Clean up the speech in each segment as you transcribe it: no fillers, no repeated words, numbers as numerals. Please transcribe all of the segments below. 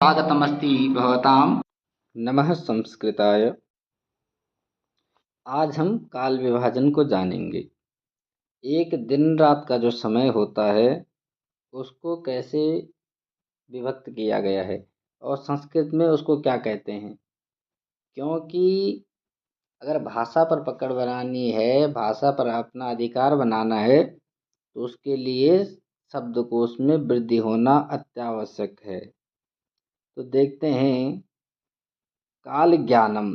स्वागतमस्ति भवतां। नमः संस्कृताय। आज हम काल विभाजन को जानेंगे। एक दिन रात का जो समय होता है उसको कैसे विभक्त किया गया है और संस्कृत में उसको क्या कहते हैं। क्योंकि अगर भाषा पर पकड़ बनानी है, भाषा पर अपना अधिकार बनाना है तो उसके लिए शब्दकोश में वृद्धि होना अत्यावश्यक है। तो देखते हैं काल ज्ञानम।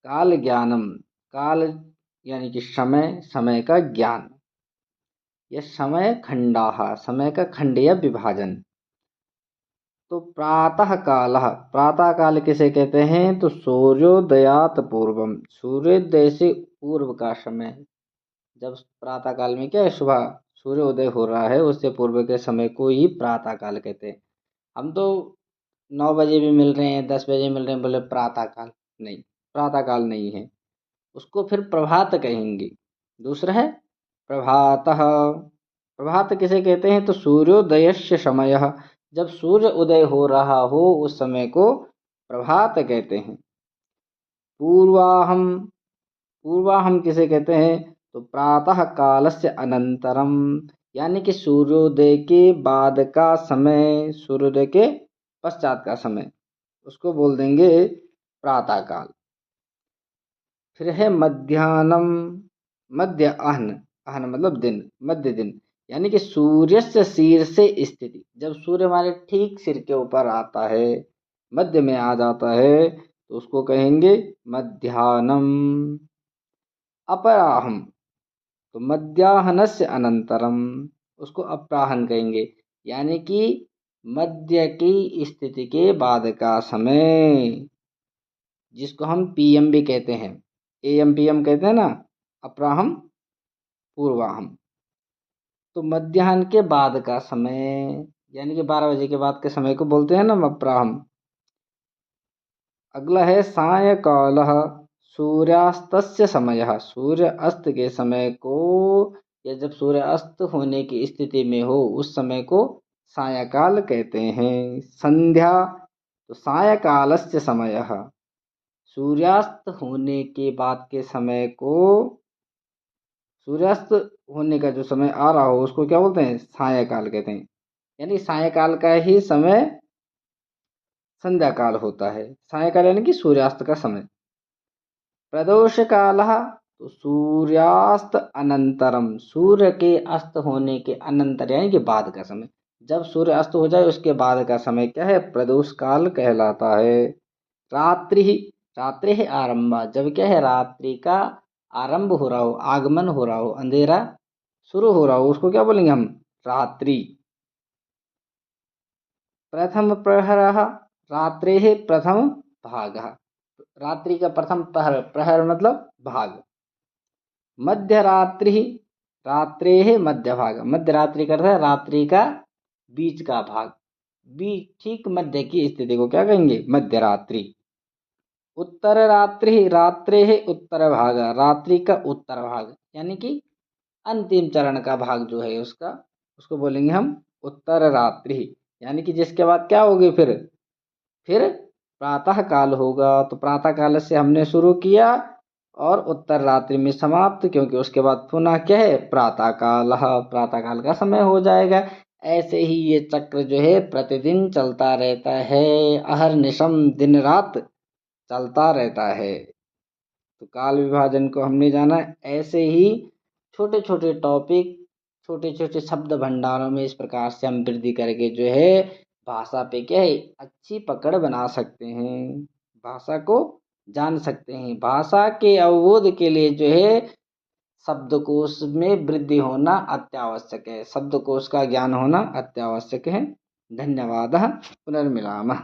काल ज्ञानम, काल यानी कि समय, समय का ज्ञान। यह समय खंडाः, समय का खंड या विभाजन। तो प्रातः कालः, प्रातः काल किसे कहते हैं? तो सूर्योदयात पूर्वम, सूर्योदय से पूर्व का समय। जब प्रातः काल में क्या है, सुबह सूर्योदय हो रहा है उससे पूर्व के समय को ही प्रातः काल कहते हैं। हम तो 9 बजे भी मिल रहे हैं, 10 बजे मिल रहे हैं, बोले प्रातः काल। नहीं, प्रातः काल नहीं है, उसको फिर प्रभात कहेंगे। दूसरा है प्रभातः। प्रभात किसे कहते हैं? तो सूर्योदयस्य समयः, जब सूर्य उदय हो रहा हो उस समय को प्रभात कहते हैं। पूर्वाहम, पूर्वाहम किसे कहते हैं? तो प्रातः कालस्य अनंतरम, यानी कि सूर्योदय के बाद का समय, सूर्योदय के पश्चात का समय, उसको बोल देंगे प्रातः काल। फिर है मध्याह्नम, मध्य आहन, आहन मतलब दिन, मध्य दिन, यानी कि सूर्य से सिर से स्थिति, जब सूर्य हमारे ठीक सिर के ऊपर आता है, मध्य में आ जाता है तो उसको कहेंगे मध्याह्नम। अपराहम, तो मध्याह्नस्य अनंतरम, उसको अपराहन कहेंगे, यानी कि मध्य की स्थिति के बाद का समय, जिसको हम पीएम भी कहते हैं, एएम पीएम कहते हैं ना, अपराहम पूर्वाहम। तो मध्याह्न के बाद का समय, यानी कि 12 बजे के बाद के समय को बोलते हैं ना अपराहम। अगला है सायंकालः, सूर्यास्तस्य समयः, सूर्य अस्त के समय को, या जब सूर्य अस्त होने की स्थिति में हो उस समय को सायंकाल कहते हैं। संध्या, तो सायंकालस्य समयः, सूर्यास्त होने के बाद के समय को, सूर्यास्त होने का जो समय आ रहा हो उसको क्या बोलते हैं? सायंकाल कहते हैं। यानी सायंकाल का ही समय संध्या काल होता है। सायंकाल यानी कि सूर्यास्त का समय। प्रदोष कालः, तो सूर्यास्त अनंतरम, सूर्य के अस्त होने के अनंतर यानी कि बाद का समय, जब सूर्य अस्त हो जाए उसके बाद का समय क्या है? प्रदोष काल कहलाता है। रात्रि, रात्रि है आरंभा, जब क्या है रात्रि का आरंभ हो रहा हो, आगमन हो रहा हो, अंधेरा शुरू हो रहा हो, उसको क्या बोलेंगे हम? रात्रि। प्रथम प्रहरः, रात्रेः प्रथम भागः, रात्रि का प्रथम प्रहर, प्रहर मतलब भाग। मध्यरात्रि, रात्रेः मध्य भाग, मध्य रात्रि करता है रात्रि का बीच का भाग, बीच ठीक मध्य की स्थिति को क्या कहेंगे? मध्य रात्रि। उत्तर रात्रि, रात्रेः उत्तर भाग, रात्रि का उत्तर भाग, यानी कि अंतिम चरण का भाग जो है उसका, उसको बोलेंगे हम उत्तर रात्रि। यानी कि जिसके बाद क्या होगी? फिर प्रातः काल होगा। तो प्रातः काल से हमने शुरू किया और उत्तर रात्रि में समाप्त, क्योंकि उसके बाद पुनः क्या है? प्रातः काल, प्रातः काल का समय हो जाएगा। ऐसे ही ये चक्र जो है प्रतिदिन चलता रहता है, अहर्निशम, दिन रात चलता रहता है। तो काल विभाजन को हमने जाना। ऐसे ही छोटे छोटे टॉपिक, छोटे छोटे शब्द भंडारों में इस प्रकार से हम वृद्धि करके जो है भाषा पे क्या है अच्छी पकड़ बना सकते हैं, भाषा को जान सकते हैं। भाषा के अवबोध के लिए जो है शब्दकोश में वृद्धि होना अत्यावश्यक है, शब्दकोश का ज्ञान होना अत्यावश्यक है। धन्यवाद। पुनर्मिलामः।